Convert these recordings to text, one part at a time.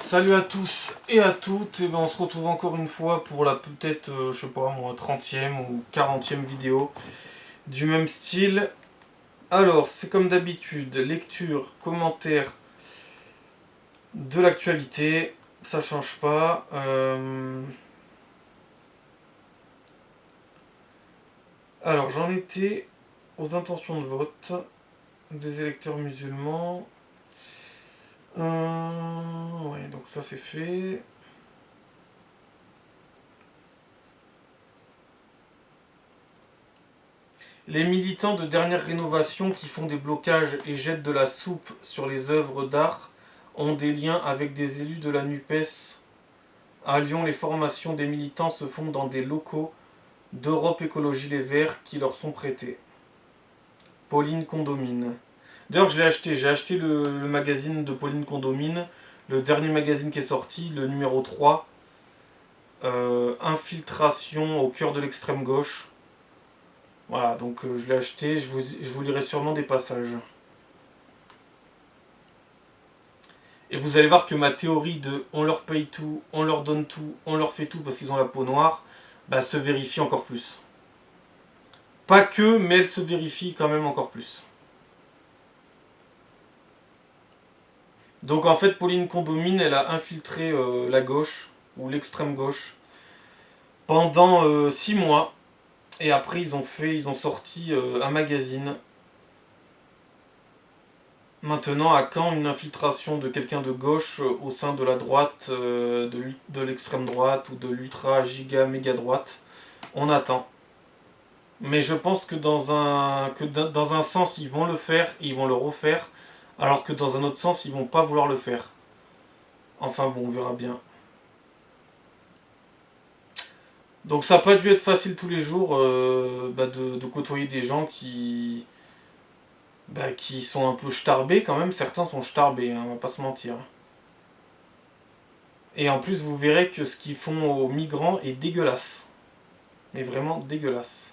Salut à tous et à toutes, et ben on se retrouve encore une fois pour la peut-être, je sais pas moi, 30e ou 40e vidéo du même style. Alors, c'est comme d'habitude, lecture, commentaire de l'actualité, ça change pas. Alors, j'en étais aux intentions de vote des électeurs musulmans. Ouais, donc ça c'est fait. Les militants de dernière rénovation qui font des blocages et jettent de la soupe sur les œuvres d'art ont des liens avec des élus de la NUPES. À Lyon, les formations des militants se font dans des locaux d'Europe Écologie Les Verts qui leur sont prêtés. Pauline Condomine. D'ailleurs, j'ai acheté le magazine de Pauline Condomine, le dernier magazine qui est sorti, le numéro 3, Infiltration au cœur de l'extrême gauche. Voilà, donc je l'ai acheté, je vous lirai sûrement des passages. Et vous allez voir que ma théorie de on leur paye tout, on leur donne tout, on leur fait tout parce qu'ils ont la peau noire, bah, se vérifie encore plus. Pas que, mais elle se vérifie quand même encore plus. Donc en fait, Pauline Condomine, elle a infiltré la gauche, ou l'extrême gauche, pendant 6 mois. Et après, ils ont sorti un magazine. Maintenant, à quand une infiltration de quelqu'un de gauche au sein de la droite, de l'extrême droite ou de l'ultra giga méga droite? On attend. Mais je pense que dans un sens, ils vont le faire et ils vont le refaire, alors que dans un autre sens, ils vont pas vouloir le faire. Enfin bon, on verra bien. Donc ça n'a pas dû être facile tous les jours de côtoyer des gens qui sont un peu starbés quand même. Certains sont starbés, hein, on va pas se mentir. Et en plus, vous verrez que ce qu'ils font aux migrants est dégueulasse. Mais vraiment dégueulasse.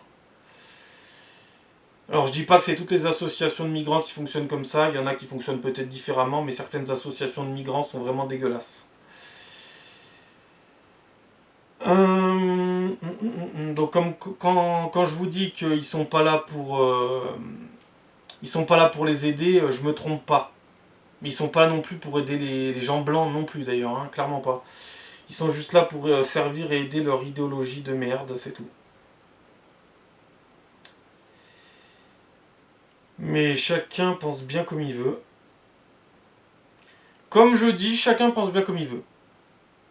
Alors je dis pas que c'est toutes les associations de migrants qui fonctionnent comme ça, il y en a qui fonctionnent peut-être différemment, mais certaines associations de migrants sont vraiment dégueulasses. Donc quand je vous dis qu'ils sont pas là ils sont pas là pour les aider, je me trompe pas. Mais ils sont pas là non plus pour aider les gens blancs non plus d'ailleurs, hein, clairement pas. Ils sont juste là pour servir et aider leur idéologie de merde, c'est tout. Mais chacun pense bien comme il veut. Comme je dis, chacun pense bien comme il veut.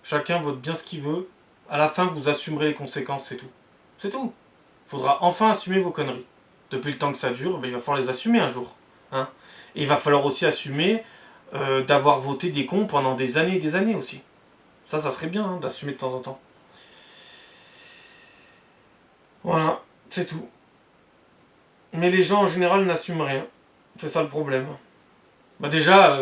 Chacun vote bien ce qu'il veut. À la fin, vous assumerez les conséquences, c'est tout. C'est tout. Faudra enfin assumer vos conneries. Depuis le temps que ça dure, il va falloir les assumer un jour. Hein. Et il va falloir aussi assumer d'avoir voté des cons pendant des années et des années aussi. Ça serait bien hein, d'assumer de temps en temps. Voilà, c'est tout. Mais les gens en général n'assument rien. C'est ça le problème. Bah déjà,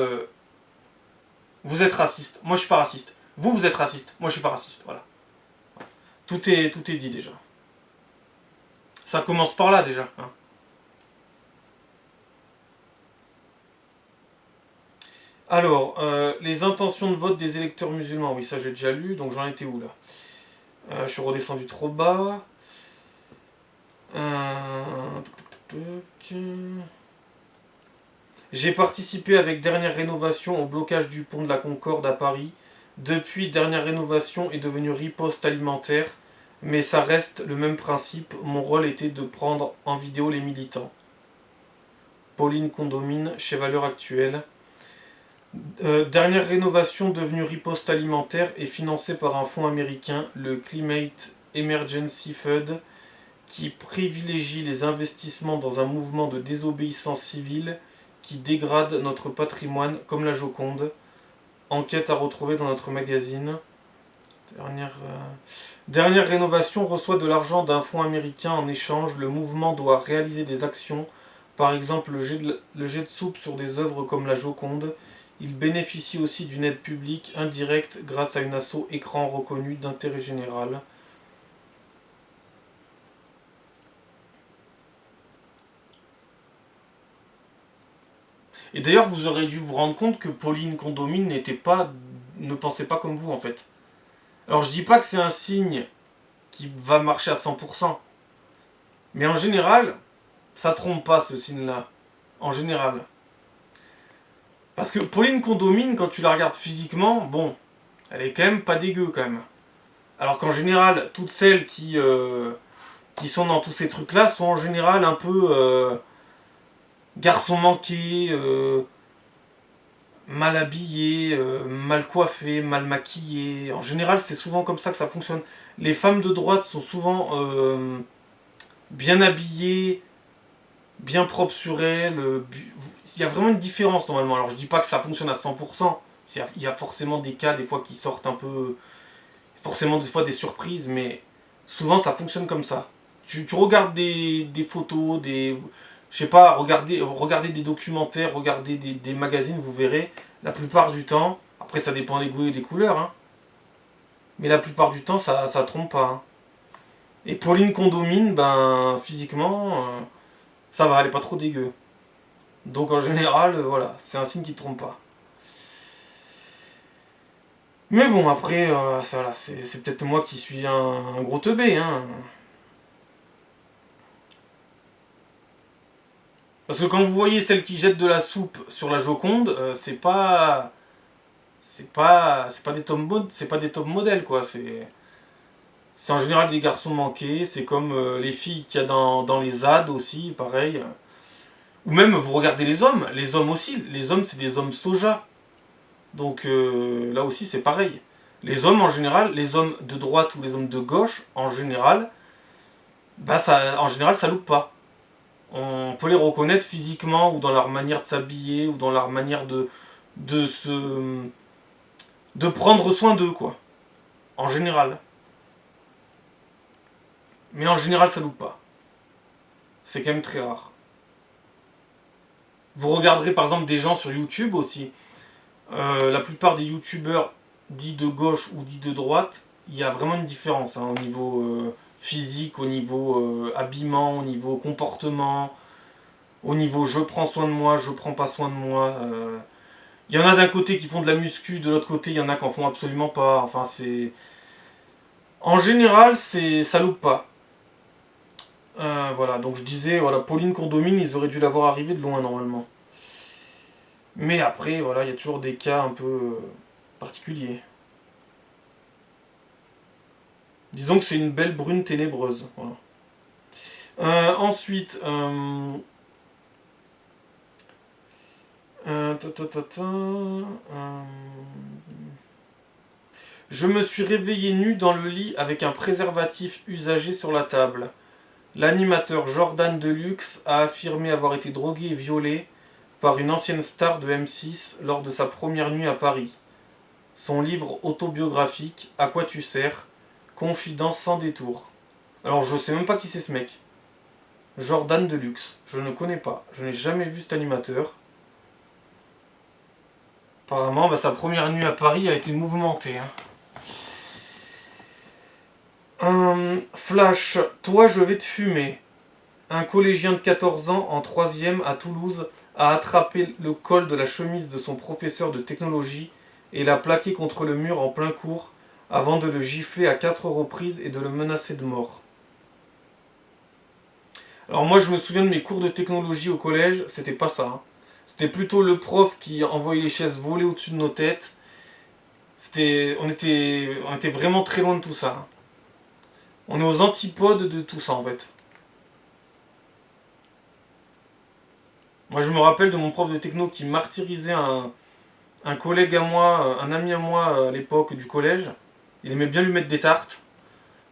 vous êtes raciste. Moi je suis pas raciste. Vous êtes raciste. Moi je suis pas raciste. Voilà. Tout est dit déjà. Ça commence par là déjà. Hein. Alors, les intentions de vote des électeurs musulmans. Oui, ça j'ai déjà lu. Donc j'en étais où là Je suis redescendu trop bas. J'ai participé avec Dernière Rénovation au blocage du pont de la Concorde à Paris. Depuis, Dernière Rénovation est devenue riposte alimentaire, mais ça reste le même principe. Mon rôle était de prendre en vidéo les militants. Pauline Condomine, chez Valeurs Actuelles. Dernière Rénovation devenue riposte alimentaire est financée par un fonds américain, le Climate Emergency Fund, qui privilégie les investissements dans un mouvement de désobéissance civile qui dégrade notre patrimoine comme la Joconde. Enquête à retrouver dans notre magazine. Dernière Rénovation reçoit de l'argent d'un fonds américain en échange. Le mouvement doit réaliser des actions, par exemple le jet de soupe sur des œuvres comme la Joconde. Il bénéficie aussi d'une aide publique indirecte grâce à une asso écran reconnue d'intérêt général. Et d'ailleurs, vous aurez dû vous rendre compte que Pauline Condomine n'était pas ne pensez pas comme vous en fait. Alors je dis pas que c'est un signe qui va marcher à 100%, mais en général, ça trompe pas ce signe-là. En général. Parce que Pauline Condomine, quand tu la regardes physiquement, bon, elle est quand même pas dégueu quand même. Alors qu'en général, toutes celles qui sont dans tous ces trucs-là sont en général un peu garçons manqués, mal habillés, mal coiffés, mal maquillés. En général, c'est souvent comme ça que ça fonctionne. Les femmes de droite sont souvent bien habillées, bien propres sur elles. Il y a vraiment une différence normalement. Alors je dis pas que ça fonctionne à 100%. Il y a forcément des cas des fois qui sortent un peu... Forcément des fois des surprises, mais souvent ça fonctionne comme ça. Tu regardes des photos, je sais pas, regardez des documentaires, regardez des magazines, vous verrez, la plupart du temps, après ça dépend des goûts et des couleurs, hein, mais la plupart du temps ça trompe pas. Hein. Et Pauline Condomine, ben physiquement, ça va, elle est pas trop dégueu. Donc en général, voilà, c'est un signe qui trompe pas. Mais bon, après, voilà, c'est peut-être moi qui suis un gros teubé, hein. Parce que quand vous voyez celle qui jette de la soupe sur la Joconde, c'est pas des top modèles quoi. C'est en général des garçons manqués. C'est comme les filles qu'il y a dans les ZAD aussi, pareil. Ou même vous regardez les hommes aussi. Les hommes c'est des hommes soja. Donc là aussi c'est pareil. Les hommes en général, les hommes de droite ou les hommes de gauche, en général, ça loupe pas. On peut les reconnaître physiquement ou dans leur manière de s'habiller ou dans leur manière de se de prendre soin d'eux quoi. En général. Mais en général ça loupe pas. C'est quand même très rare. Vous regarderez par exemple des gens sur YouTube aussi. La plupart des youtubeurs dits de gauche ou dits de droite, il y a vraiment une différence hein, au niveau physique, au niveau habillement, au niveau comportement, au niveau je prends soin de moi, je prends pas soin de moi. Il y en a d'un côté qui font de la muscu, de l'autre côté il y en a qui en font absolument pas. Enfin c'est... En général ça loupe pas. Voilà, donc je disais, voilà, Pauline Condomine, ils auraient dû l'avoir arrivé de loin normalement. Mais après, voilà, il y a toujours des cas un peu particuliers. Disons que c'est une belle brune ténébreuse. Voilà. Ensuite, je me suis réveillé nu dans le lit avec un préservatif usagé sur la table. L'animateur Jordan Deluxe a affirmé avoir été drogué et violé par une ancienne star de M6 lors de sa première nuit à Paris. Son livre autobiographique, À quoi tu sers, confidence sans détour. Alors je sais même pas qui c'est ce mec. Jordan Deluxe, je ne connais pas, je n'ai jamais vu cet animateur. Apparemment, sa première nuit à Paris a été mouvementée. Hein. Flash, toi je vais te fumer. Un collégien de 14 ans en 3e à Toulouse a attrapé le col de la chemise de son professeur de technologie et l'a plaqué contre le mur en plein cours avant de le gifler à 4 reprises et de le menacer de mort. Alors moi je me souviens de mes cours de technologie au collège, c'était pas ça. Hein. C'était plutôt le prof qui envoyait les chaises voler au-dessus de nos têtes. On était vraiment très loin de tout ça. Hein. On est aux antipodes de tout ça en fait. Moi je me rappelle de mon prof de techno qui martyrisait un collègue à moi, un ami à moi à l'époque du collège. Il aimait bien lui mettre des tartes.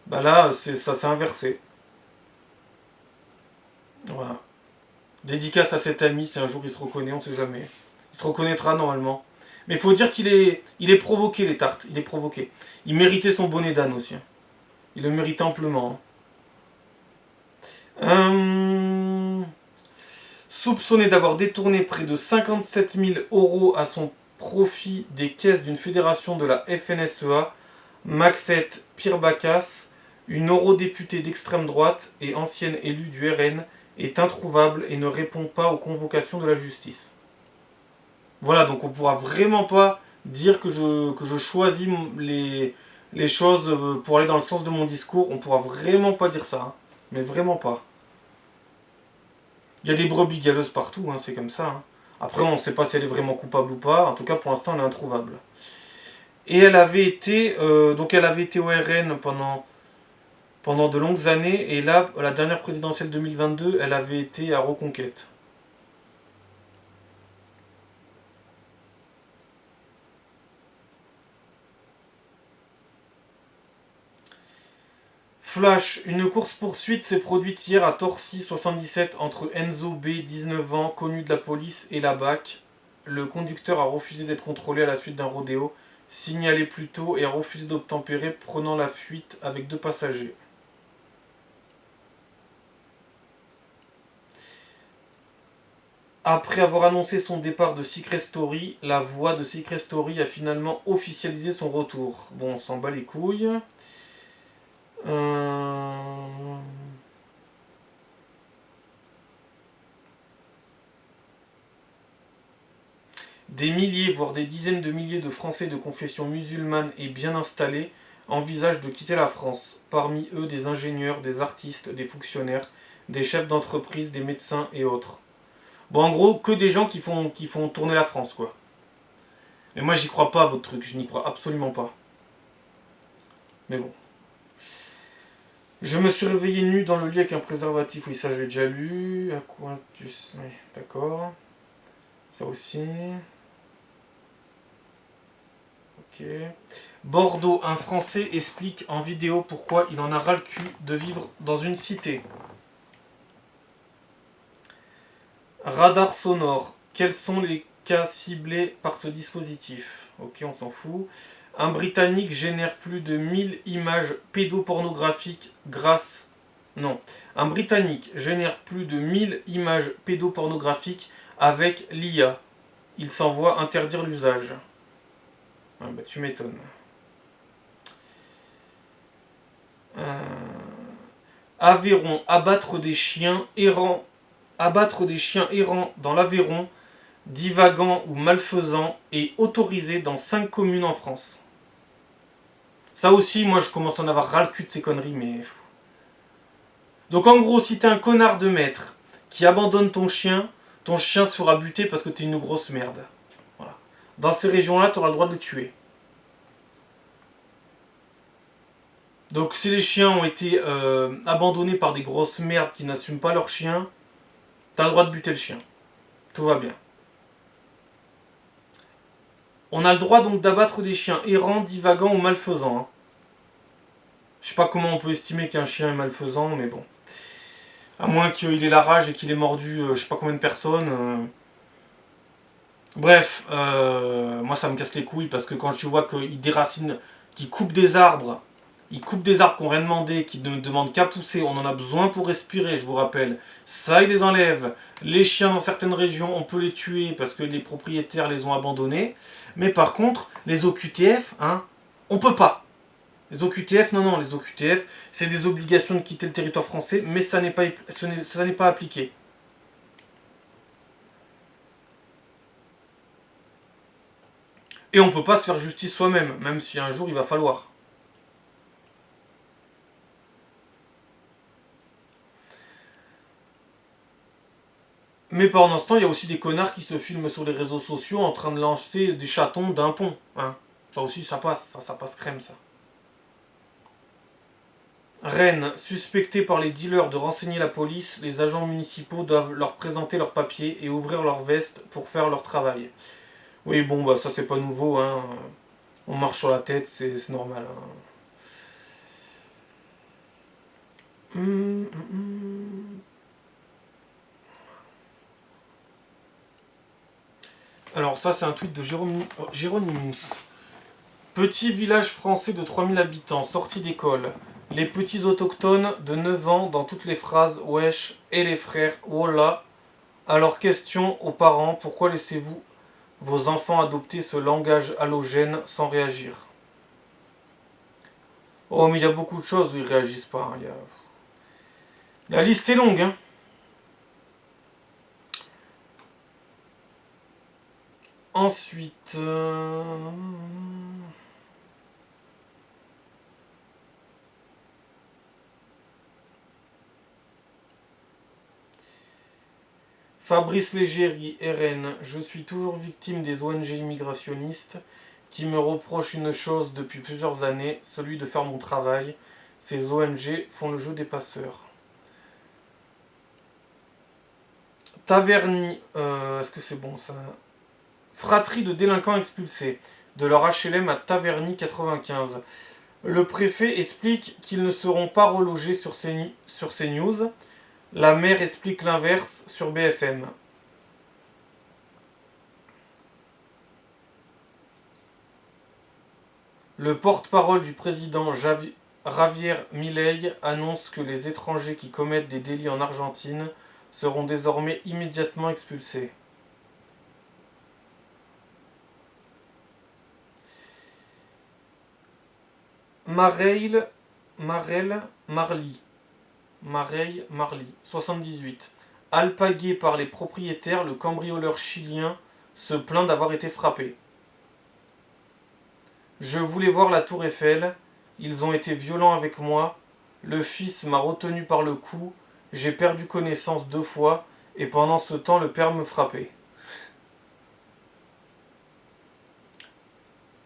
Là, ça s'est inversé. Voilà. Dédicace à cet ami, si un jour il se reconnaît, on sait jamais. Il se reconnaîtra normalement. Mais il faut dire qu'il est provoqué les tartes, il est provoqué. Il méritait son bonnet d'âne aussi. Il le méritait amplement. Soupçonné d'avoir détourné près de 57 000 € à son profit des caisses d'une fédération de la FNSEA, Maxette Pirbacas, une eurodéputée d'extrême droite et ancienne élue du RN, est introuvable et ne répond pas aux convocations de la justice. Voilà, donc on ne pourra vraiment pas dire que je choisis les choses pour aller dans le sens de mon discours. On pourra vraiment pas dire ça. Hein. Mais vraiment pas. Il y a des brebis galeuses partout, hein, c'est comme ça. Hein. Après, on ne sait pas si elle est vraiment coupable ou pas. En tout cas, pour l'instant, elle est introuvable. Et elle avait été au RN pendant de longues années. Et là, à la dernière présidentielle 2022, elle avait été à Reconquête. Flash, une course-poursuite s'est produite hier à Torcy 77 entre Enzo B, 19 ans, connu de la police, et la BAC. Le conducteur a refusé d'être contrôlé à la suite d'un rodéo, signalé plus tôt, et a refusé d'obtempérer, prenant la fuite avec 2 passagers. Après avoir annoncé son départ de Secret Story, la voix de Secret Story a finalement officialisé son retour. Bon, on s'en bat les couilles. Euh... Des milliers, voire des dizaines de milliers de Français de confession musulmane et bien installés envisagent de quitter la France. Parmi eux, des ingénieurs, des artistes, des fonctionnaires, des chefs d'entreprise, des médecins et autres. Bon, en gros, que des gens qui font tourner la France, quoi. Et moi, j'y crois pas à votre truc, je n'y crois absolument pas. Mais bon. Je me suis réveillé nu dans le lit avec un préservatif. Oui, ça, je l'ai déjà lu. À quoi tu sais. Oui, d'accord. Ça aussi. Ok. Bordeaux, un Français explique en vidéo pourquoi il en a ras le cul de vivre dans une cité. Radar sonore. Quels sont les cas ciblés par ce dispositif? Ok, on s'en fout. Un Britannique génère plus de 1000 images pédopornographiques grâce... Non. Un Britannique génère plus de 1000 images pédopornographiques avec l'IA. Il s'envoie interdire l'usage. Ah bah tu m'étonnes. Euh, Aveyron, abattre des chiens errants dans l'Aveyron, divagants ou malfaisants, est autorisé dans 5 communes en France. Ça aussi, moi je commence à en avoir ras le cul de ces conneries, mais... Donc en gros, si t'es un connard de maître qui abandonne ton chien se fera buter parce que t'es une grosse merde. Voilà. Dans ces régions-là, t'auras le droit de le tuer. Donc si les chiens ont été abandonnés par des grosses merdes qui n'assument pas leur chien, t'as le droit de buter le chien. Tout va bien. On a le droit donc d'abattre des chiens errants, divagants ou malfaisants. Hein. Je sais pas comment on peut estimer qu'un chien est malfaisant, mais bon. À moins qu'il ait la rage et qu'il ait mordu je sais pas combien de personnes. Bref, moi ça me casse les couilles parce que quand tu vois qu'il déracine, qu'il coupe des arbres, il coupe des arbres qu'on rien demandé, qui ne demandent qu'à pousser, on en a besoin pour respirer, je vous rappelle. Ça, il les enlève. Les chiens dans certaines régions, on peut les tuer parce que les propriétaires les ont abandonnés. Mais par contre, les OQTF, hein, on peut pas. Les OQTF, non, les OQTF, c'est des obligations de quitter le territoire français, mais ça n'est pas appliqué. Et on peut pas se faire justice soi-même, même si un jour il va falloir. Mais pendant ce temps, il y a aussi des connards qui se filment sur les réseaux sociaux en train de lancer des chatons d'un pont. Hein. Ça aussi, ça passe. Ça passe crème, ça. Rennes, suspectés par les dealers de renseigner la police, les agents municipaux doivent leur présenter leurs papiers et ouvrir leur veste pour faire leur travail. Oui, bon, bah ça c'est pas nouveau, hein. On marche sur la tête, c'est normal. Hein. Alors ça c'est un tweet de Géronimus. Petit village français de 3000 habitants, sortie d'école. Les petits autochtones de 9 ans dans toutes les phrases wesh et les frères wallah. Alors question aux parents, pourquoi laissez-vous vos enfants adopter ce langage halogène sans réagir? Oh mais il y a beaucoup de choses où ils réagissent pas. Hein. La liste est longue. Hein. Ensuite... Fabrice Légéry, RN, je suis toujours victime des ONG immigrationnistes qui me reprochent une chose depuis plusieurs années, celui de faire mon travail. Ces ONG font le jeu des passeurs. Taverny, est-ce que c'est bon ça? Fratrie de délinquants expulsés de leur HLM à Taverny 95. Le préfet explique qu'ils ne seront pas relogés sur CNews. La maire explique l'inverse sur BFM. Le porte-parole du président Javier Milei annonce que les étrangers qui commettent des délits en Argentine seront désormais immédiatement expulsés. Marly, 78. Alpagué par les propriétaires, le cambrioleur chilien se plaint d'avoir été frappé. Je voulais voir la tour Eiffel, ils ont été violents avec moi, le fils m'a retenu par le cou, j'ai perdu connaissance 2 fois, et pendant ce temps le père me frappait.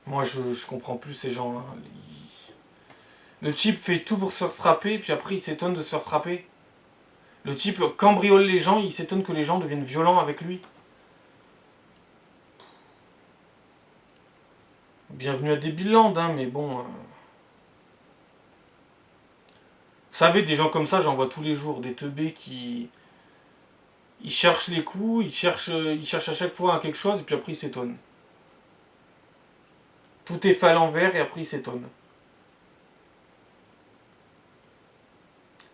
Moi je comprends plus ces gens. Hein. Le type fait tout pour se faire frapper, puis après il s'étonne de se faire frapper. Le type cambriole les gens, il s'étonne que les gens deviennent violents avec lui. Bienvenue à Debiland, hein, mais bon... Vous savez, des gens comme ça, j'en vois tous les jours. Des teubés qui... Ils cherchent les coups, ils cherchent à chaque fois quelque chose, et puis après ils s'étonnent. Tout est fait à l'envers, et après ils s'étonnent.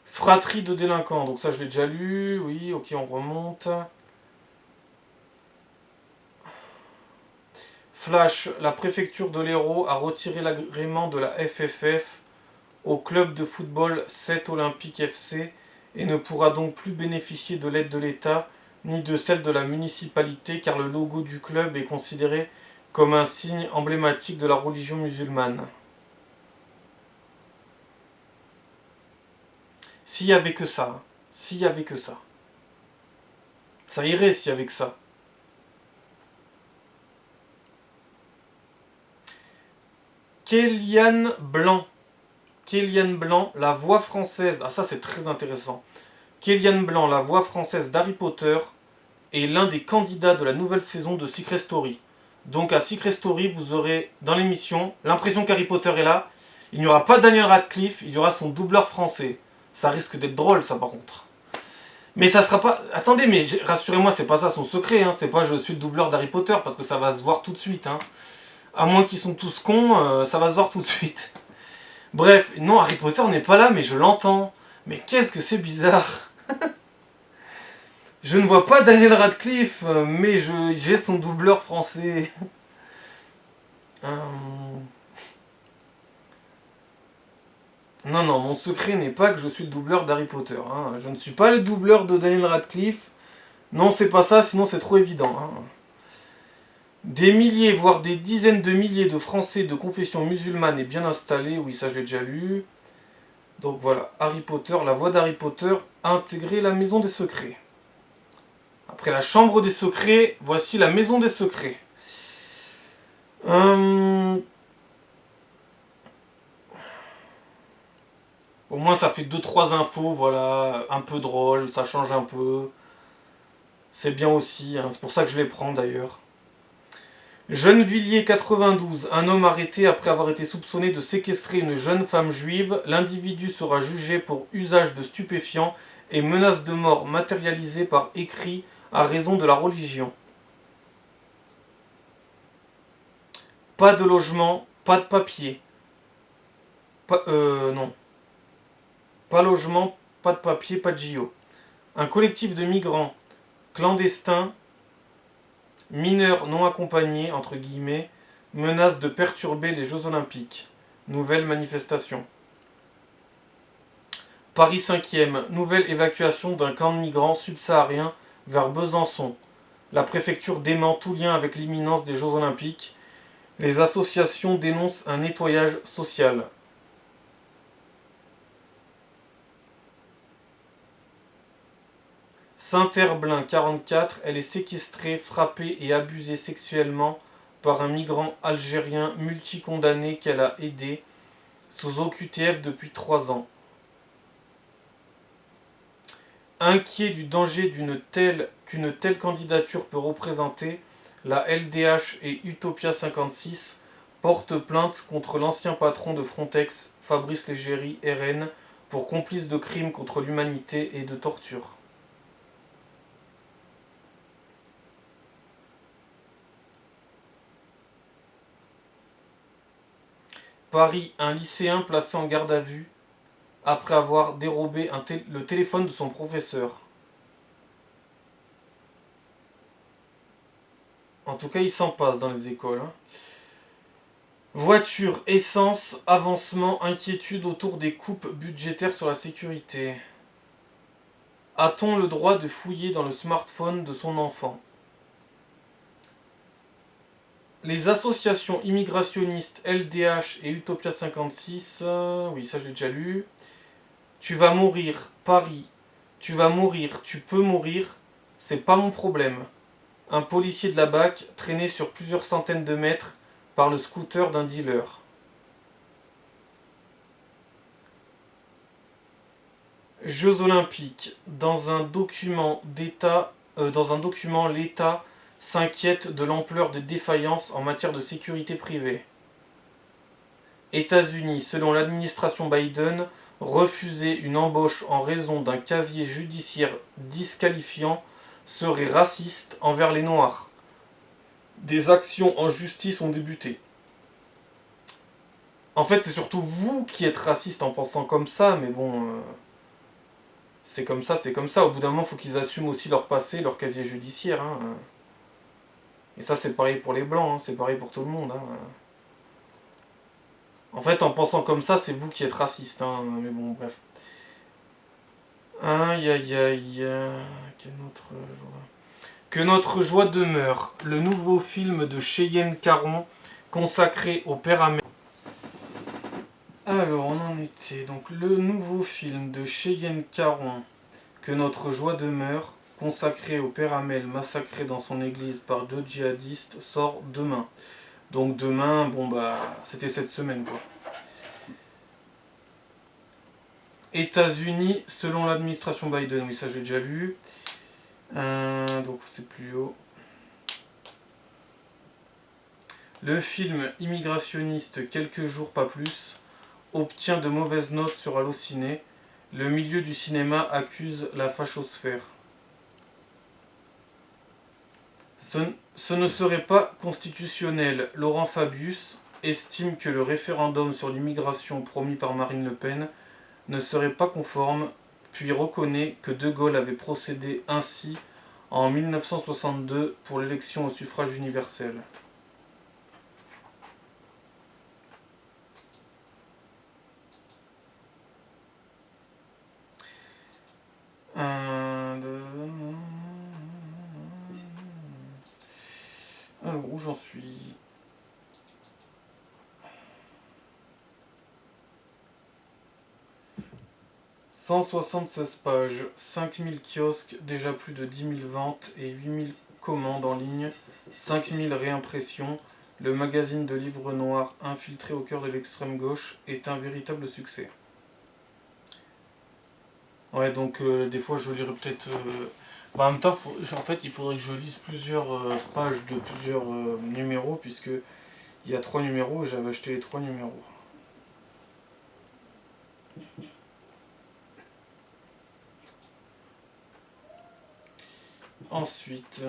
Fratrie de délinquants, donc ça je l'ai déjà lu, oui, ok, on remonte. Flash, la préfecture de l'Hérault a retiré l'agrément de la FFF au club de football 7 Olympique FC et ne pourra donc plus bénéficier de l'aide de l'État ni de celle de la municipalité car le logo du club est considéré comme un signe emblématique de la religion musulmane. S'il y avait que ça, hein. S'il y avait que ça. Ça irait s'il y avait que ça. Kéliane Blanc. Kéliane Blanc, la voix française. Ah ça c'est très intéressant. Kéliane Blanc, la voix française d'Harry Potter, est l'un des candidats de la nouvelle saison de Secret Story. Donc à Secret Story, vous aurez dans l'émission l'impression qu'Harry Potter est là. Il n'y aura pas Daniel Radcliffe, il y aura son doubleur français. Ça risque d'être drôle ça par contre. Mais ça sera pas... Attendez, mais rassurez-moi, c'est pas ça son secret. Hein. C'est pas je suis le doubleur d'Harry Potter parce que ça va se voir tout de suite. Hein. À moins qu'ils sont tous cons, ça va se voir tout de suite. Bref, non, Harry Potter n'est pas là, mais je l'entends. Mais qu'est-ce que c'est bizarre. Je ne vois pas Daniel Radcliffe, mais j'ai son doubleur français. Non, non, mon secret n'est pas que je suis le doubleur d'Harry Potter. Hein. Je ne suis pas le doubleur de Daniel Radcliffe. Non, c'est pas ça, sinon c'est trop évident. Hein. Des milliers, voire des dizaines de milliers de Français de confession musulmane est bien installés. Oui, ça je l'ai déjà lu. Donc voilà, Harry Potter, la voix d'Harry Potter a intégré la maison des secrets. Après la chambre des secrets, voici la maison des secrets. Au moins ça fait 2-3 infos, voilà, un peu drôle, ça change un peu. C'est bien aussi, hein, c'est pour ça que je les prends d'ailleurs. Gennevilliers 92, un homme arrêté après avoir été soupçonné de séquestrer une jeune femme juive. L'individu sera jugé pour usage de stupéfiants et menace de mort matérialisée par écrit à raison de la religion. Pas de logement, pas de papier. Non. Pas logement, pas de papier, pas de JO. Un collectif de migrants clandestins, mineurs non accompagnés, entre guillemets, menace de perturber les Jeux Olympiques. Nouvelle manifestation. Paris 5e, nouvelle évacuation d'un camp de migrants subsahariens vers Besançon. La préfecture dément tout lien avec l'imminence des Jeux Olympiques. Les associations dénoncent un nettoyage social. Saint-Herblain, 44, elle est séquestrée, frappée et abusée sexuellement par un migrant algérien multicondamné qu'elle a aidé, sous OQTF depuis 3 ans. Inquiet du danger qu'une telle candidature peut représenter, la LDH et Utopia 56 portent plainte contre l'ancien patron de Frontex, Fabrice Leggeri, RN, pour complice de crimes contre l'humanité et de torture. Paris, un lycéen placé en garde à vue après avoir dérobé le téléphone de son professeur. En tout cas, il s'en passe dans les écoles. Voiture, essence, avancement, inquiétude autour des coupes budgétaires sur la sécurité. A-t-on le droit de fouiller dans le smartphone de son enfant? Les associations immigrationnistes LDH et Utopia 56, oui, ça je l'ai déjà lu. Tu vas mourir, Paris. Tu vas mourir, tu peux mourir, c'est pas mon problème. Un policier de la BAC traîné sur plusieurs centaines de mètres par le scooter d'un dealer. Jeux Olympiques. Dans un document, l'État s'inquiète de l'ampleur des défaillances en matière de sécurité privée. États-Unis, selon l'administration Biden, refuser une embauche en raison d'un casier judiciaire disqualifiant serait raciste envers les Noirs. Des actions en justice ont débuté. En fait, c'est surtout vous qui êtes raciste en pensant comme ça, mais bon, c'est comme ça, c'est comme ça. Au bout d'un moment, il faut qu'ils assument aussi leur passé, leur casier judiciaire. Hein. Et ça, c'est pareil pour les Blancs, hein, c'est pareil pour tout le monde. Hein. En fait, en pensant comme ça, c'est vous qui êtes raciste. Hein, mais bon, bref. Aïe aïe aïe. Que notre joie demeure. Le nouveau film de Cheyenne Caron consacré au père Amel. Alors, on en était. Donc, le nouveau film de Cheyenne Caron, Que notre joie demeure, consacré au père Amel massacré dans son église par deux djihadistes, sort demain. Donc, demain, bon bah, c'était cette semaine quoi. États-Unis, selon l'administration Biden, oui, ça j'ai déjà lu. Donc, c'est plus haut. Le film immigrationniste Quelques jours pas plus obtient de mauvaises notes sur Allociné. Le milieu du cinéma accuse la fachosphère. Ce ne serait pas constitutionnel. Laurent Fabius estime que le référendum sur l'immigration promis par Marine Le Pen ne serait pas conforme, puis reconnaît que De Gaulle avait procédé ainsi en 1962 pour l'élection au suffrage universel. Alors, où j'en suis? « 176 pages, 5000 kiosques, déjà plus de 10 000 ventes et 8000 commandes en ligne, 5000 réimpressions. Le magazine de livres noirs infiltré au cœur de l'extrême gauche est un véritable succès. » Ouais, donc des fois je lirai peut-être... en même temps, en fait, il faudrait que je lise plusieurs pages de plusieurs numéros, puisque il y a 3 numéros et j'avais acheté les 3 numéros. Ensuite...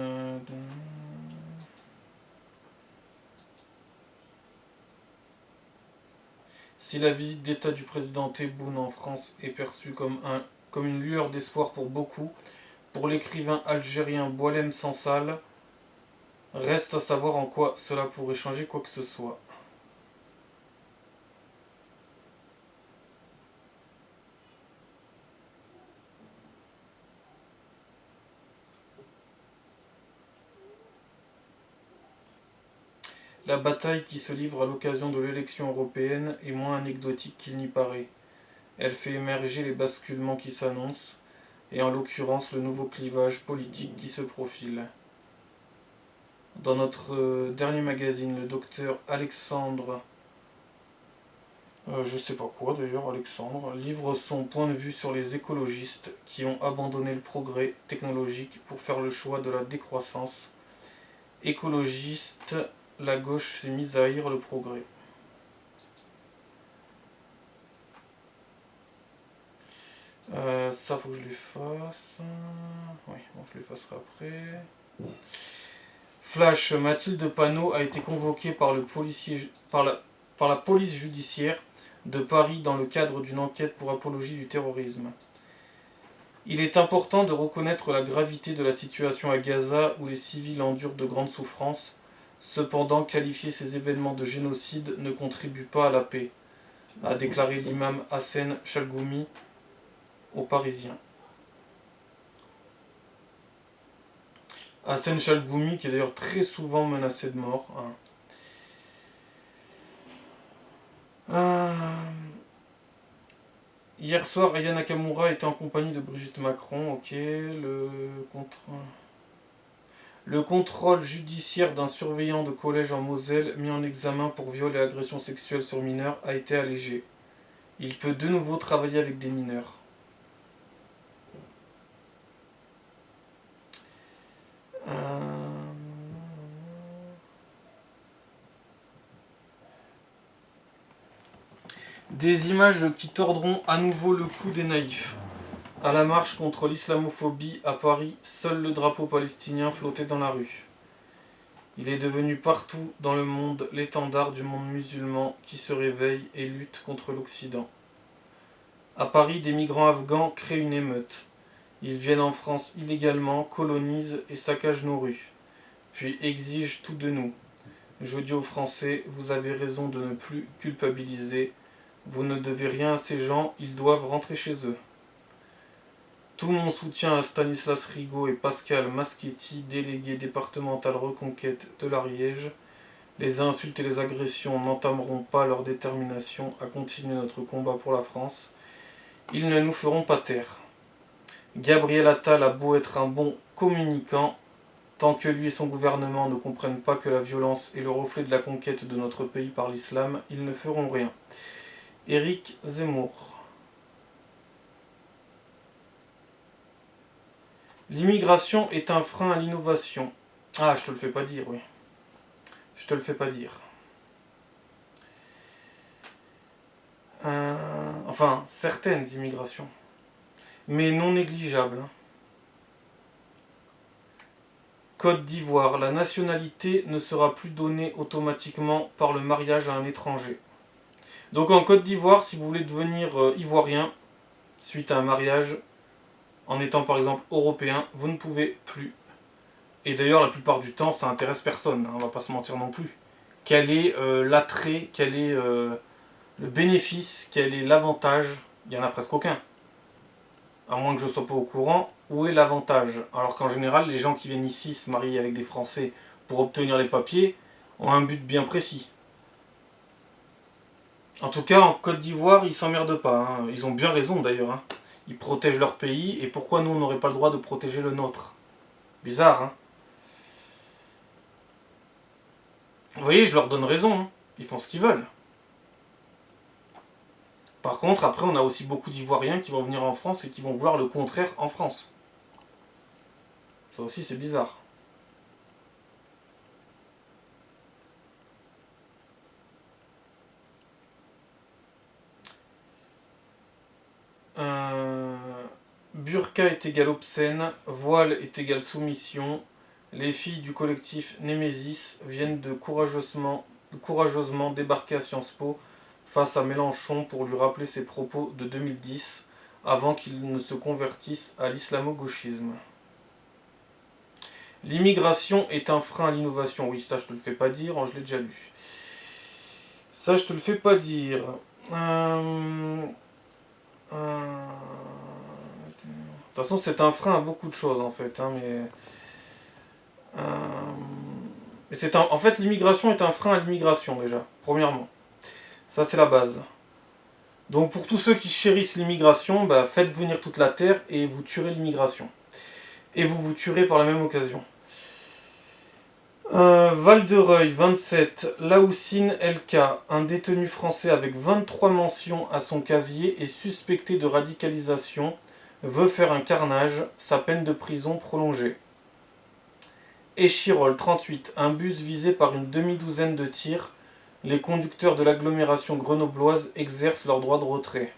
Si la visite d'État du président Tebboune en France est perçue comme une lueur d'espoir pour beaucoup, pour l'écrivain algérien Boualem Sansal, reste à savoir en quoi cela pourrait changer quoi que ce soit. La bataille qui se livre à l'occasion de l'élection européenne est moins anecdotique qu'il n'y paraît. Elle fait émerger les basculements qui s'annoncent, et en l'occurrence le nouveau clivage politique qui se profile. Dans notre dernier magazine, le docteur Alexandre, je sais pas quoi d'ailleurs, Alexandre, livre son point de vue sur les écologistes qui ont abandonné le progrès technologique pour faire le choix de la décroissance. Écologiste, la gauche s'est mise à haïr le progrès. Ça faut que je l'efface. Oui, bon, je l'effacerai après. Flash, Mathilde Panot a été convoquée par la police judiciaire de Paris dans le cadre d'une enquête pour apologie du terrorisme. Il est important de reconnaître la gravité de la situation à Gaza où les civils endurent de grandes souffrances. Cependant, qualifier ces événements de génocide ne contribue pas à la paix, a déclaré l'imam Hassan Chalgoumi aux Parisiens. Hassan Chalgoumi qui est d'ailleurs très souvent menacé de mort. Hier soir, Aya Nakamura était en compagnie de Brigitte Macron. Ok, le contrôle judiciaire d'un surveillant de collège en Moselle mis en examen pour viol et agression sexuelle sur mineurs a été allégé. Il peut de nouveau travailler avec des mineurs. Des images qui tordront à nouveau le cou des naïfs. À la marche contre l'islamophobie à Paris, seul le drapeau palestinien flottait dans la rue. Il est devenu partout dans le monde l'étendard du monde musulman qui se réveille et lutte contre l'Occident. À Paris, des migrants afghans créent une émeute. Ils viennent en France illégalement, colonisent et saccagent nos rues, puis exigent tout de nous. Je dis aux Français, vous avez raison de ne plus culpabiliser. Vous ne devez rien à ces gens, ils doivent rentrer chez eux. Tout mon soutien à Stanislas Rigaud et Pascal Maschetti, délégués départemental reconquête de l'Ariège. Les insultes et les agressions n'entameront pas leur détermination à continuer notre combat pour la France. Ils ne nous feront pas taire. Gabriel Attal a beau être un bon communicant, tant que lui et son gouvernement ne comprennent pas que la violence est le reflet de la conquête de notre pays par l'islam, ils ne feront rien. Éric Zemmour. L'immigration est un frein à l'innovation. Ah, je te le fais pas dire, oui. Je te le fais pas dire. Enfin, certaines immigrations. Mais non négligeables. Côte d'Ivoire, la nationalité ne sera plus donnée automatiquement par le mariage à un étranger. Donc en Côte d'Ivoire, si vous voulez devenir ivoirien, suite à un mariage, en étant par exemple européen, vous ne pouvez plus. Et d'ailleurs, la plupart du temps, ça intéresse personne, hein, on va pas se mentir non plus. Quel est l'attrait, quel est le bénéfice, quel est l'avantage? Il n'y en a presque aucun. À moins que je ne sois pas au courant, où est l'avantage? Alors qu'en général, les gens qui viennent ici se marier avec des Français pour obtenir les papiers ont un but bien précis. En tout cas, en Côte d'Ivoire, ils s'emmerdent pas. Hein. Ils ont bien raison d'ailleurs. Hein. Ils protègent leur pays, et pourquoi nous, on n'aurait pas le droit de protéger le nôtre? Bizarre, hein. Vous voyez, je leur donne raison. Hein. Ils font ce qu'ils veulent. Par contre, après, on a aussi beaucoup d'Ivoiriens qui vont venir en France et qui vont vouloir le contraire en France. Ça aussi, c'est bizarre. Burqa est égal obscène, voile est égal soumission. Les filles du collectif Némésis viennent de courageusement débarquer à Sciences Po face à Mélenchon pour lui rappeler ses propos de 2010 avant qu'il ne se convertisse à l'islamo-gauchisme. L'immigration est un frein à l'innovation. Oui, ça je te le fais pas dire, je l'ai déjà lu. Ça je te le fais pas dire. De toute façon, c'est un frein à beaucoup de choses en fait. Hein, mais Et en fait, l'immigration est un frein à l'immigration déjà, premièrement. Ça, c'est la base. Donc pour tous ceux qui chérissent l'immigration, bah, faites venir toute la terre et vous tuerez l'immigration. Et vous vous tuerez par la même occasion. Val-de-Reuil, 27. Laoussine LK, un détenu français avec 23 mentions à son casier et suspecté de radicalisation, veut faire un carnage, sa peine de prison prolongée. Échirol, 38. Un bus visé par une demi-douzaine de tirs. Les conducteurs de l'agglomération grenobloise exercent leur droit de retrait.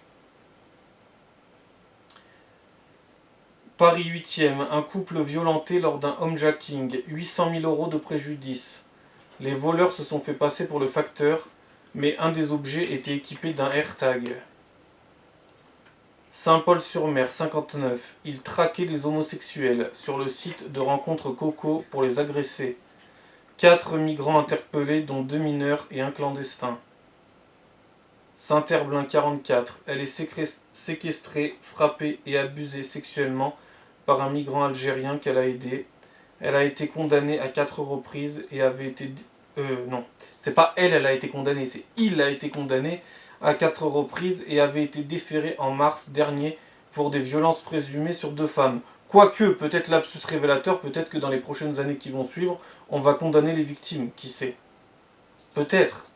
Paris 8e, un couple violenté lors d'un homejacking, 800 000 € de préjudice. Les voleurs se sont fait passer pour le facteur, mais un des objets était équipé d'un AirTag. Saint-Paul-sur-Mer, 59. Ils traquaient les homosexuels sur le site de rencontre Coco pour les agresser. 4 migrants interpellés, dont 2 mineurs et un clandestin. Saint-Herblain, 44. Elle est séquestrée, frappée et abusée sexuellement par un migrant algérien qu'elle a aidé. Elle a été condamnée à 4 reprises et avait été... non, c'est pas elle a été condamnée, c'est il a été condamné à 4 reprises et avait été déféré en mars dernier pour des violences présumées sur 2 femmes. Quoique, peut-être lapsus révélateur, peut-être que dans les prochaines années qui vont suivre, on va condamner les victimes, qui sait. Peut-être.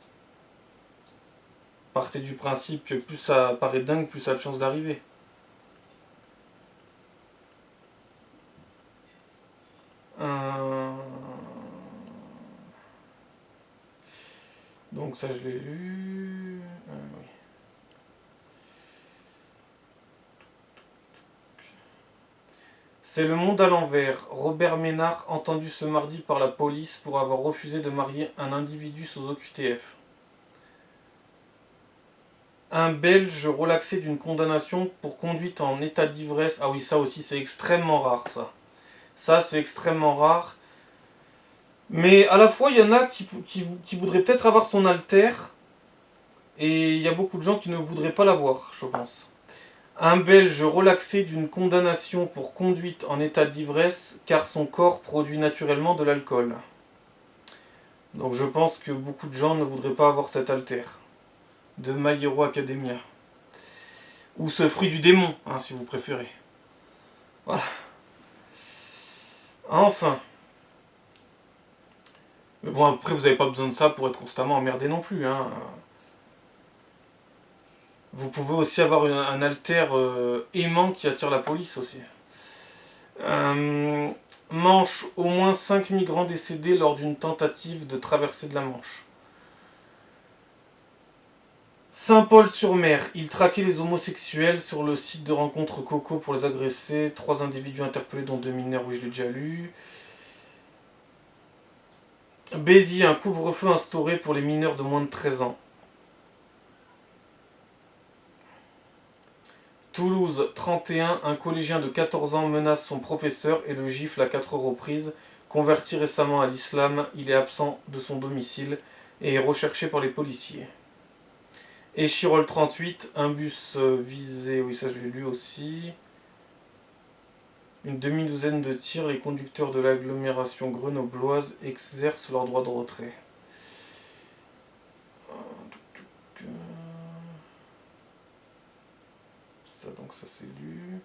Partez du principe que plus ça paraît dingue, plus ça a de chances d'arriver. Donc ça je l'ai lu. Oui. C'est le monde à l'envers. Robert Ménard entendu ce mardi par la police pour avoir refusé de marier un individu sous OQTF. Un Belge relaxé d'une condamnation pour conduite en état d'ivresse. Ah oui, ça aussi c'est extrêmement rare ça. Ça c'est extrêmement rare. Mais à la fois il y en a qui voudraient peut-être avoir son alter. Et il y a beaucoup de gens qui ne voudraient pas l'avoir, je pense. Un Belge relaxé d'une condamnation pour conduite en état d'ivresse car son corps produit naturellement de l'alcool. Donc je pense que beaucoup de gens ne voudraient pas avoir cet alter de My Hero Academia. Ou ce fruit du démon, hein, si vous préférez. Voilà. Enfin. Mais bon, après, vous n'avez pas besoin de ça pour être constamment emmerdé non plus. Hein. Vous pouvez aussi avoir un alter aimant qui attire la police aussi. Manche, au moins 5 migrants décédés lors d'une tentative de traversée de la Manche. Saint-Paul-sur-Mer, il traquait les homosexuels sur le site de rencontre Coco pour les agresser. 3 individus interpellés dont 2 mineurs, oui je l'ai déjà lu. Béziers, un couvre-feu instauré pour les mineurs de moins de 13 ans. Toulouse, 31, un collégien de 14 ans menace son professeur et le gifle à 4 reprises. Converti récemment à l'islam, il est absent de son domicile et est recherché par les policiers. Échirol, 38, un bus visé, oui ça je l'ai lu aussi. Une demi-douzaine de tirs, les conducteurs de l'agglomération grenobloise exercent leur droit de retrait. Ça donc ça c'est lu.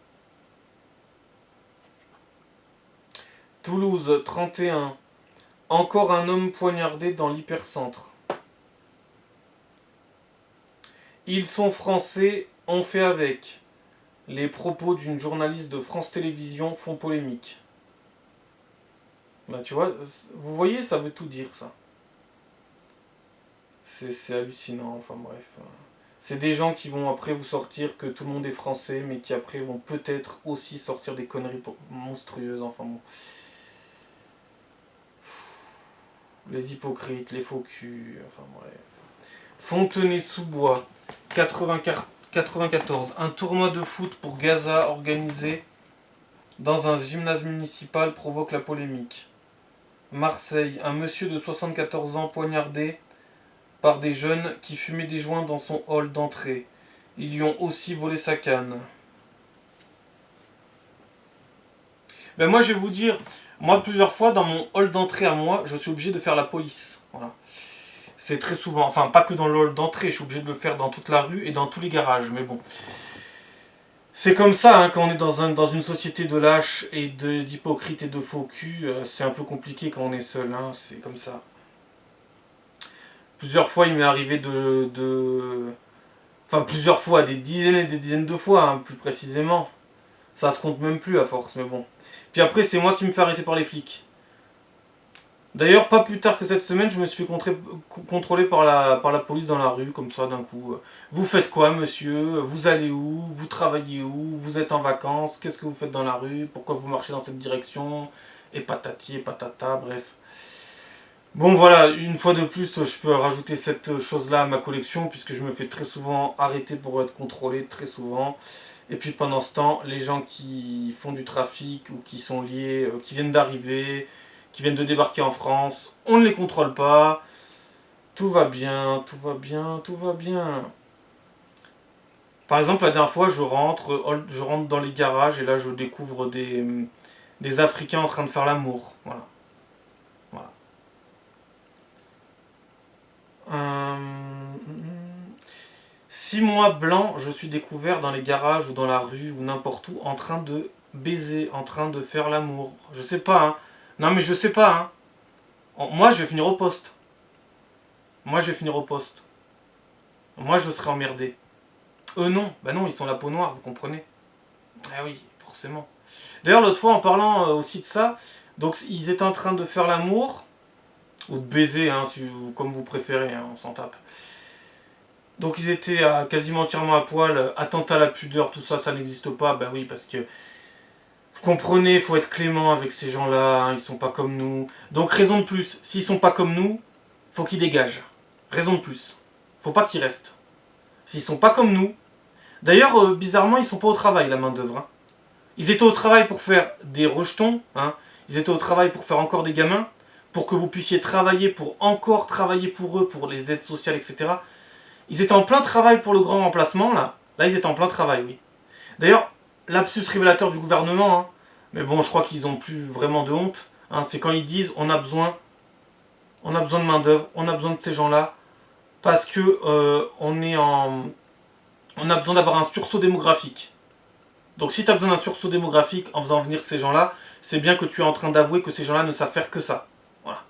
Toulouse, 31. Encore un homme poignardé dans l'hypercentre. Ils sont français, on fait avec. Les propos d'une journaliste de France Télévisions font polémique. Bah tu vois, vous voyez, ça veut tout dire ça. C'est hallucinant, enfin bref. C'est des gens qui vont après vous sortir que tout le monde est français, mais qui après vont peut-être aussi sortir des conneries monstrueuses, enfin bon. Les hypocrites, les faux culs, enfin bref. Fontenay-sous-Bois, 94. Un tournoi de foot pour Gaza organisé dans un gymnase municipal provoque la polémique. Marseille, un monsieur de 74 ans poignardé par des jeunes qui fumaient des joints dans son hall d'entrée. Ils lui ont aussi volé sa canne. Ben moi je vais vous dire, Moi, plusieurs fois, dans mon hall d'entrée à moi, je suis obligé de faire la police. Voilà. C'est très souvent, enfin pas que dans le hall d'entrée, je suis obligé de le faire dans toute la rue et dans tous les garages, mais bon. C'est comme ça, hein, quand on est dans une société de lâches et d'hypocrites et de faux cul, c'est un peu compliqué quand on est seul, hein, c'est comme ça. Plusieurs fois, il m'est arrivé Enfin, plusieurs fois, des dizaines et des dizaines de fois, hein, plus précisément. Ça se compte même plus à force, mais bon. Puis après, c'est moi qui me fais arrêter par les flics. D'ailleurs, pas plus tard que cette semaine, je me suis fait contrôler par la police dans la rue, comme ça, d'un coup. Vous faites quoi, monsieur? Vous allez où? Vous travaillez où? Vous êtes en vacances? Qu'est-ce que vous faites dans la rue? Pourquoi vous marchez dans cette direction? Et patati et patata, bref. Bon, voilà, une fois de plus, je peux rajouter cette chose-là à ma collection, puisque je me fais très souvent arrêter pour être contrôlé, très souvent. Et puis pendant ce temps, les gens qui font du trafic ou qui sont liés, qui viennent d'arriver, qui viennent de débarquer en France, on ne les contrôle pas. Tout va bien, tout va bien, tout va bien. Par exemple, la dernière fois, je rentre dans les garages et là, je découvre des Africains en train de faire l'amour. Voilà. Voilà. 6 mois blancs, je suis découvert dans les garages ou dans la rue ou n'importe où en train de baiser, en train de faire l'amour. Je sais pas, hein. Non, mais je sais pas, hein. Moi, je vais finir au poste. Moi, je vais finir au poste. Moi, je serai emmerdé. Eux, non. Bah non, ils sont la peau noire, vous comprenez. Ah oui, forcément. D'ailleurs, l'autre fois, en parlant aussi de ça, donc ils étaient en train de faire l'amour, ou de baiser, hein, comme vous préférez, hein, on s'en tape. Donc ils étaient quasiment entièrement à poil, attentat à la pudeur, tout ça, ça n'existe pas. Bah oui, parce que vous comprenez, il faut être clément avec ces gens-là, hein, ils sont pas comme nous. Donc raison de plus, s'ils sont pas comme nous, faut qu'ils dégagent. Raison de plus. Faut pas qu'ils restent. S'ils sont pas comme nous. D'ailleurs, bizarrement, ils sont pas au travail, la main d'œuvre. Hein. Ils étaient au travail pour faire des rejetons, hein. Ils étaient au travail pour faire encore des gamins, pour que vous puissiez travailler, pour encore travailler pour eux, pour les aides sociales, etc. Ils étaient en plein travail pour le grand remplacement, là. Là, ils étaient en plein travail, oui. D'ailleurs, lapsus révélateur du gouvernement, hein. Mais bon, je crois qu'ils n'ont plus vraiment de honte. Hein. C'est quand ils disent on a besoin de main d'œuvre, on a besoin de ces gens-là, parce que on a besoin d'avoir un sursaut démographique. Donc si tu as besoin d'un sursaut démographique en faisant venir ces gens-là, c'est bien que tu es en train d'avouer que ces gens-là ne savent faire que ça. Voilà.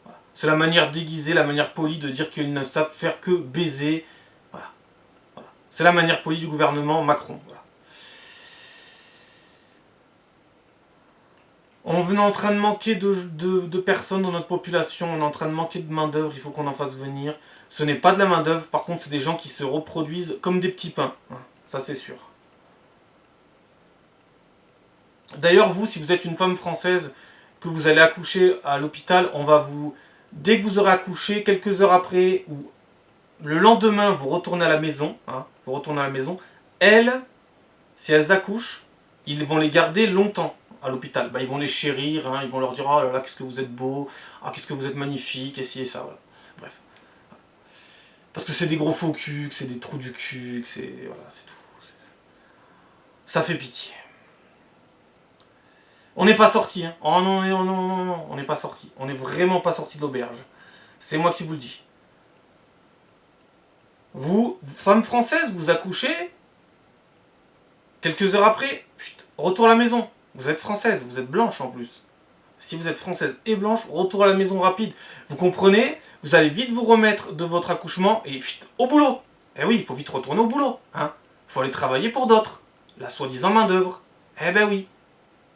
Voilà. C'est la manière déguisée, la manière polie de dire qu'ils ne savent faire que baiser. Voilà. Voilà. C'est la manière polie du gouvernement Macron. Voilà. On est en train de manquer de personnes dans notre population, on est en train de manquer de main d'œuvre, il faut qu'on en fasse venir. Ce n'est pas de la main d'œuvre, par contre c'est des gens qui se reproduisent comme des petits pains. Ça c'est sûr. D'ailleurs, vous, si vous êtes une femme française, que vous allez accoucher à l'hôpital, dès que vous aurez accouché, quelques heures après, ou le lendemain, vous retournez à la maison, hein, vous retournez à la maison, elles, si elles accouchent, ils vont les garder longtemps à l'hôpital. Bah, ils vont les chérir, hein, ils vont leur dire oh là là, qu'est-ce que vous êtes beau, ah, qu'est-ce que vous êtes magnifique, et ci et ça, voilà. Bref. Parce que c'est des gros faux culs, que c'est des trous du cul, que c'est. Voilà, c'est tout. Ça fait pitié. On n'est pas sorti, hein. Oh non, non, non, non, non, on n'est pas sorti. On n'est vraiment pas sorti de l'auberge. C'est moi qui vous le dis. Vous, femme française, vous accouchez, quelques heures après, retour à la maison. Vous êtes française, vous êtes blanche en plus. Si vous êtes française et blanche, retour à la maison rapide. Vous comprenez? Vous allez vite vous remettre de votre accouchement et au boulot. Eh oui, il faut vite retourner au boulot. Hein. Il faut aller travailler pour d'autres. La soi-disant main d'œuvre. Eh ben oui.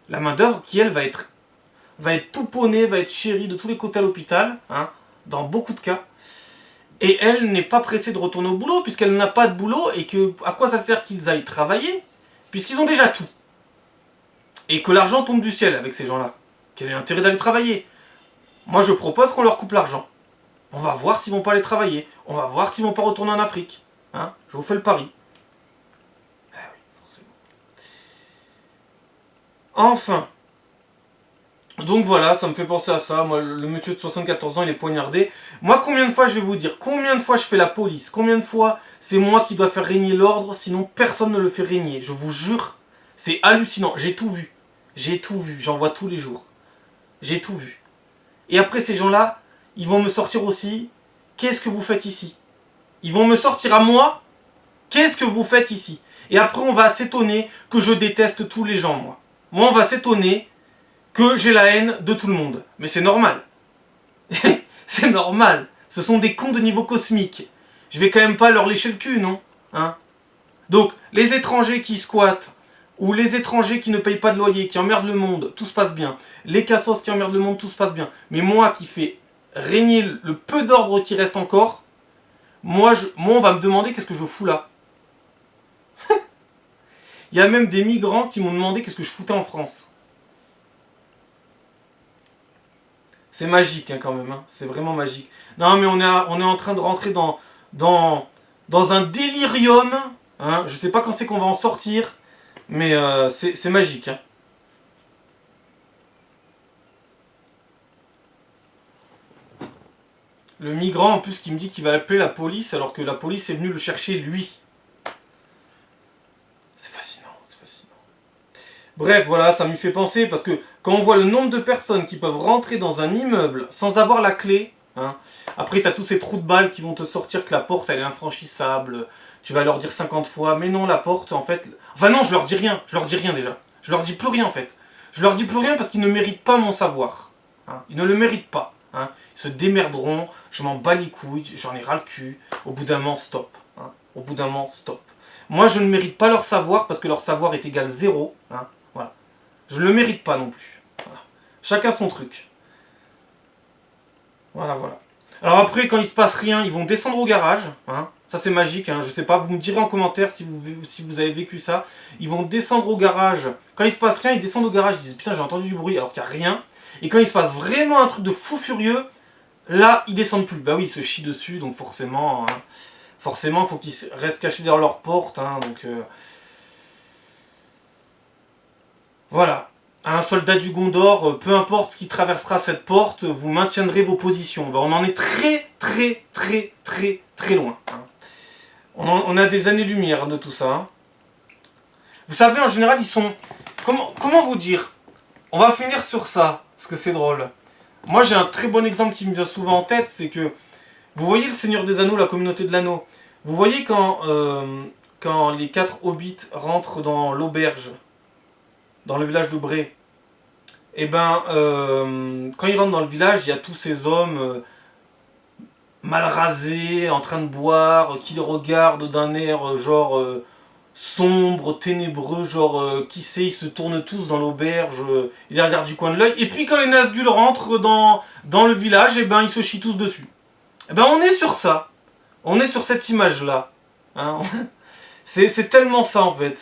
La main d'œuvre qui, elle, va être pouponnée, va être chérie de tous les côtés à l'hôpital, hein, dans beaucoup de cas. Et elle n'est pas pressée de retourner au boulot, puisqu'elle n'a pas de boulot, et que à quoi ça sert qu'ils aillent travailler, puisqu'ils ont déjà tout. Et que l'argent tombe du ciel avec ces gens-là. Quel est l'intérêt d'aller travailler? Moi, je propose qu'on leur coupe l'argent. On va voir s'ils vont pas aller travailler. On va voir s'ils vont pas retourner en Afrique. Hein, je vous fais le pari. Ah oui, forcément. Enfin. Donc voilà, ça me fait penser à ça. Moi, le monsieur de 74 ans, il est poignardé. Moi, combien de fois, je vais vous dire, combien de fois je fais la police? Combien de fois c'est moi qui dois faire régner l'ordre, sinon personne ne le fait régner. Je vous jure, c'est hallucinant. J'ai tout vu. J'ai tout vu. J'en vois tous les jours. J'ai tout vu. Et après, ces gens-là, ils vont me sortir aussi, qu'est-ce que vous faites ici? Ils vont me sortir à moi, qu'est-ce que vous faites ici? Et après, on va s'étonner que je déteste tous les gens, moi. Moi, on va s'étonner que j'ai la haine de tout le monde. Mais c'est normal. C'est normal. Ce sont des cons de niveau cosmique. Je vais quand même pas leur lécher le cul, non? Hein? Donc, les étrangers qui squattent, ou les étrangers qui ne payent pas de loyer, qui emmerdent le monde, tout se passe bien. Les cassos qui emmerdent le monde, tout se passe bien. Mais moi qui fais régner le peu d'ordre qui reste encore, moi on va me demander qu'est-ce que je fous là. Il y a même des migrants qui m'ont demandé qu'est-ce que je foutais en France. C'est magique hein, quand même, hein. C'est vraiment magique. Non mais on est en train de rentrer dans un délirium. Hein. Je sais pas quand c'est qu'on va en sortir, mais c'est magique. Hein. Le migrant en plus qui me dit qu'il va appeler la police alors que la police est venue le chercher lui. C'est fascinant, c'est fascinant. Bref, voilà, ça m'y fait penser parce que quand on voit le nombre de personnes qui peuvent rentrer dans un immeuble sans avoir la clé, hein, après t'as tous ces trous de balles qui vont te sortir que la porte elle est infranchissable, tu vas leur dire 50 fois, mais non la porte en fait... Enfin non, je leur dis rien déjà. Je leur dis plus rien en fait. Je leur dis plus rien parce qu'ils ne méritent pas mon savoir. Hein. Ils ne le méritent pas. Hein. Ils se démerderont, je m'en bats les couilles, j'en ai ras le cul. Au bout d'un moment, stop. Hein. Au bout d'un moment, stop. Moi, je ne mérite pas leur savoir parce que leur savoir est égal 0. Hein. Voilà. Je ne le mérite pas non plus. Voilà. Chacun son truc. Voilà, voilà. Alors après, quand il se passe rien, ils vont descendre au garage. Hein. Ça, c'est magique. Hein. Je sais pas, vous me direz en commentaire si vous avez vécu ça. Ils vont descendre au garage. Quand il se passe rien, ils descendent au garage. Ils disent putain, j'ai entendu du bruit alors qu'il n'y a rien. Et quand il se passe vraiment un truc de fou furieux, là, ils descendent plus. Bah oui, ils se chient dessus, donc forcément, hein, forcément, il faut qu'ils restent cachés derrière leur porte. Hein, donc voilà. Un soldat du Gondor, peu importe qui traversera cette porte, vous maintiendrez vos positions. Bah, on en est très, très, très, très, très loin. Hein. On a des années-lumière de tout ça. Hein. Vous savez, en général, ils sont... Comment vous dire? On va finir sur ça, parce que c'est drôle. Moi, j'ai un très bon exemple qui me vient souvent en tête, c'est que... Vous voyez le Seigneur des Anneaux, la communauté de l'anneau. Vous voyez quand les 4 hobbits rentrent dans l'auberge, dans le village de Bré. Et ben, quand ils rentrent dans le village, il y a tous ces hommes mal rasés, en train de boire, qui les regardent d'un air genre sombre, ténébreux, genre qui sait, ils se tournent tous dans l'auberge, ils les regardent du coin de l'œil. Et puis quand les Nazgûl rentrent dans le village, et ben ils se chient tous dessus. Et ben on est sur ça. On est sur cette image-là. Hein. C'est tellement ça en fait.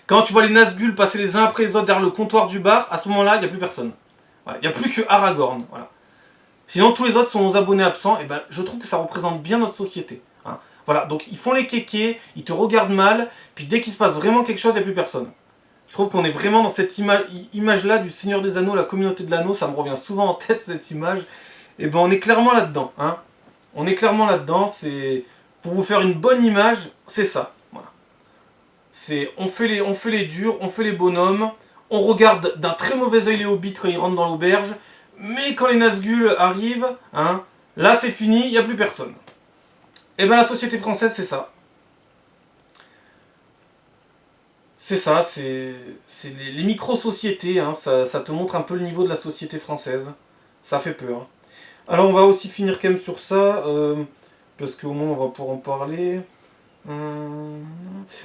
Quand tu vois les Nazgûl passer les uns après les autres derrière le comptoir du bar, à ce moment-là, il n'y a plus personne. Voilà. Il n'y a plus que Aragorn. Voilà. Sinon, tous les autres sont aux abonnés absents. Et ben, je trouve que ça représente bien notre société. Hein. Voilà. Donc, ils font les kékés, ils te regardent mal, puis dès qu'il se passe vraiment quelque chose, il n'y a plus personne. Je trouve qu'on est vraiment dans cette image-là du Seigneur des Anneaux, la communauté de l'anneau. Ça me revient souvent en tête, cette image. Et ben, on est clairement là-dedans. Hein. On est clairement là-dedans. C'est pour vous faire une bonne image, c'est ça. Voilà. On fait les durs, on fait les bonhommes, on regarde d'un très mauvais œil les hobbits quand ils rentrent dans l'auberge, mais quand les Nazgûl arrivent, hein, là c'est fini, il n'y a plus personne. Et bien la société française c'est ça. C'est ça, c'est les micro-sociétés, hein, ça te montre un peu le niveau de la société française. Ça fait peur. Alors on va aussi finir quand même sur ça, parce qu'au moins on va pouvoir en parler.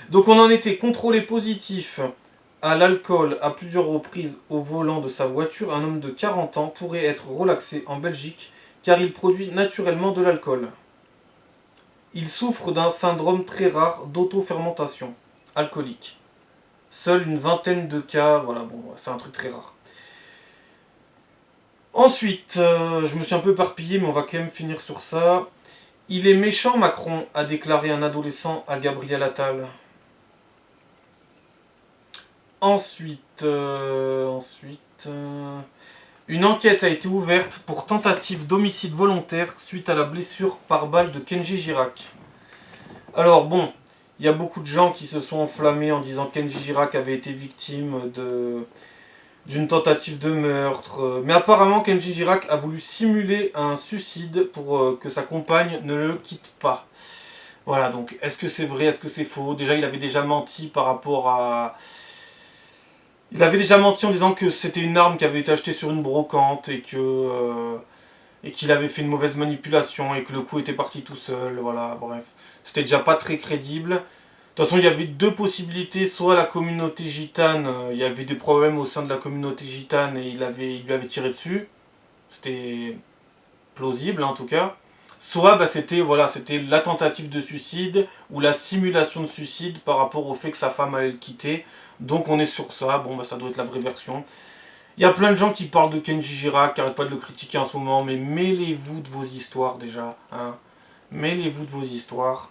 Donc on en était contrôlé positif à l'alcool à plusieurs reprises au volant de sa voiture. Un homme de 40 ans pourrait être relaxé en Belgique car il produit naturellement de l'alcool. Il souffre d'un syndrome très rare d'auto-fermentation alcoolique. Seule une vingtaine de cas, voilà, bon, c'est un truc très rare. Ensuite, je me suis un peu éparpillé, mais on va quand même finir sur ça. Il est méchant, Macron, a déclaré un adolescent à Gabriel Attal. Ensuite, une enquête a été ouverte pour tentative d'homicide volontaire suite à la blessure par balle de Kenji Girac. Alors bon, il y a beaucoup de gens qui se sont enflammés en disant que Kenji Girac avait été victime d'une tentative de meurtre. Mais apparemment, Kenji Girac a voulu simuler un suicide pour que sa compagne ne le quitte pas. Voilà, donc est-ce que c'est vrai, est-ce que c'est faux? Déjà, il avait déjà menti par rapport à... Il avait déjà menti en disant que c'était une arme qui avait été achetée sur une brocante et que... et qu'il avait fait une mauvaise manipulation et que le coup était parti tout seul, voilà, bref. C'était déjà pas très crédible. De toute façon, il y avait deux possibilités, soit la communauté gitane, il y avait des problèmes au sein de la communauté gitane et il lui avait tiré dessus. C'était plausible en tout cas. Soit c'était voilà, c'était la tentative de suicide ou la simulation de suicide par rapport au fait que sa femme allait le quitter. Donc on est sur ça, bon ça doit être la vraie version. Il y a plein de gens qui parlent de Kenji Girac, qui n'arrêtent pas de le critiquer en ce moment, mais mêlez-vous de vos histoires déjà. Hein. Mêlez-vous de vos histoires.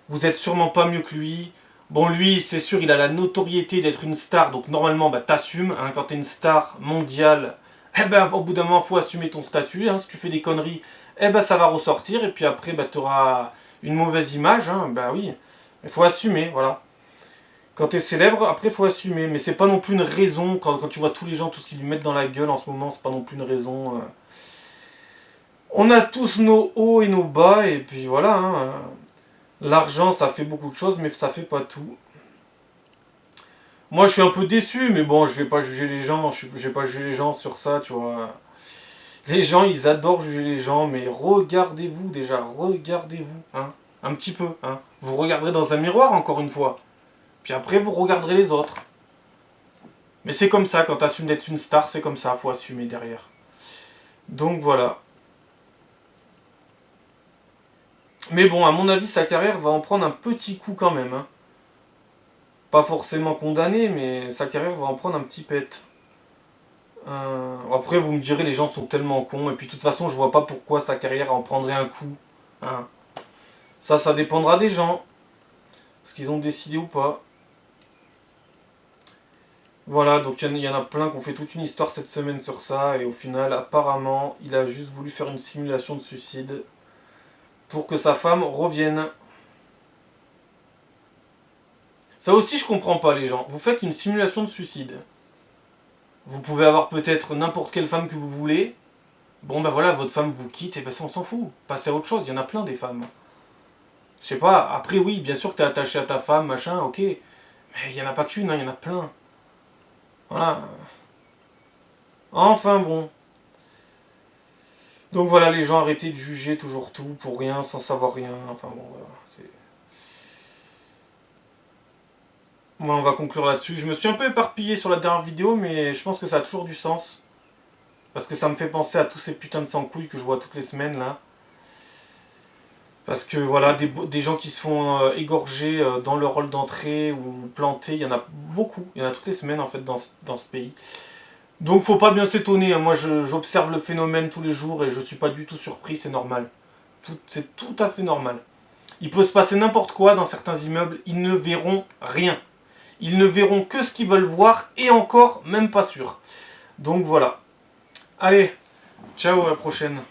Vous êtes sûrement pas mieux que lui. Bon, lui, c'est sûr, il a la notoriété d'être une star, donc normalement, t'assumes. Hein, quand t'es une star mondiale, au bout d'un moment, faut assumer ton statut. Hein, si tu fais des conneries, ça va ressortir, et puis après, t'auras une mauvaise image. Hein, oui, il faut assumer, voilà. Quand t'es célèbre, après faut assumer, mais c'est pas non plus une raison, quand tu vois tous les gens, tout ce qu'ils lui mettent dans la gueule en ce moment, c'est pas non plus une raison. On a tous nos hauts et nos bas, et puis voilà. Hein. L'argent, ça fait beaucoup de choses, mais ça fait pas tout. Moi, je suis un peu déçu, mais bon, je vais pas juger les gens, je vais pas juger les gens sur ça, tu vois. Les gens, ils adorent juger les gens, mais regardez-vous déjà, regardez-vous, hein, un petit peu, hein. Vous regarderez dans un miroir, encore une fois. Puis après, vous regarderez les autres. Mais c'est comme ça, quand t'assumes d'être une star, c'est comme ça, faut assumer derrière. Donc voilà. Mais bon, à mon avis, sa carrière va en prendre un petit coup quand même. Hein. Pas forcément condamné, mais sa carrière va en prendre un petit pet. Après, vous me direz, les gens sont tellement cons, et puis de toute façon, je vois pas pourquoi sa carrière en prendrait un coup. Hein. Ça dépendra des gens. Ce qu'ils ont décidé ou pas. Voilà, donc il y en a plein qui ont fait toute une histoire cette semaine sur ça, et au final, apparemment, il a juste voulu faire une simulation de suicide pour que sa femme revienne. Ça aussi, je comprends pas, les gens. Vous faites une simulation de suicide. Vous pouvez avoir peut-être n'importe quelle femme que vous voulez. Bon, voilà, votre femme vous quitte, et ça, on s'en fout. Passez à autre chose, il y en a plein des femmes. Je sais pas, après, oui, bien sûr que t'es attaché à ta femme, machin, ok. Mais il y en a pas qu'une, hein, il y en a plein. Voilà. Enfin bon. Donc voilà, les gens, arrêtez de juger toujours tout pour rien, sans savoir rien. Enfin bon, voilà. On va conclure là-dessus. Je me suis un peu éparpillé sur la dernière vidéo, mais je pense que ça a toujours du sens. Parce que ça me fait penser à tous ces putains de sans-couilles que je vois toutes les semaines, là. Parce que voilà, des gens qui se font égorger dans leur rôle d'entrée ou planter, il y en a beaucoup. Il y en a toutes les semaines, en fait, dans ce pays. Donc faut pas bien s'étonner, hein. Moi j'observe le phénomène tous les jours et je suis pas du tout surpris, c'est normal. C'est tout à fait normal. Il peut se passer n'importe quoi dans certains immeubles, ils ne verront rien. Ils ne verront que ce qu'ils veulent voir et encore même pas sûr. Donc voilà. Allez, ciao, à la prochaine.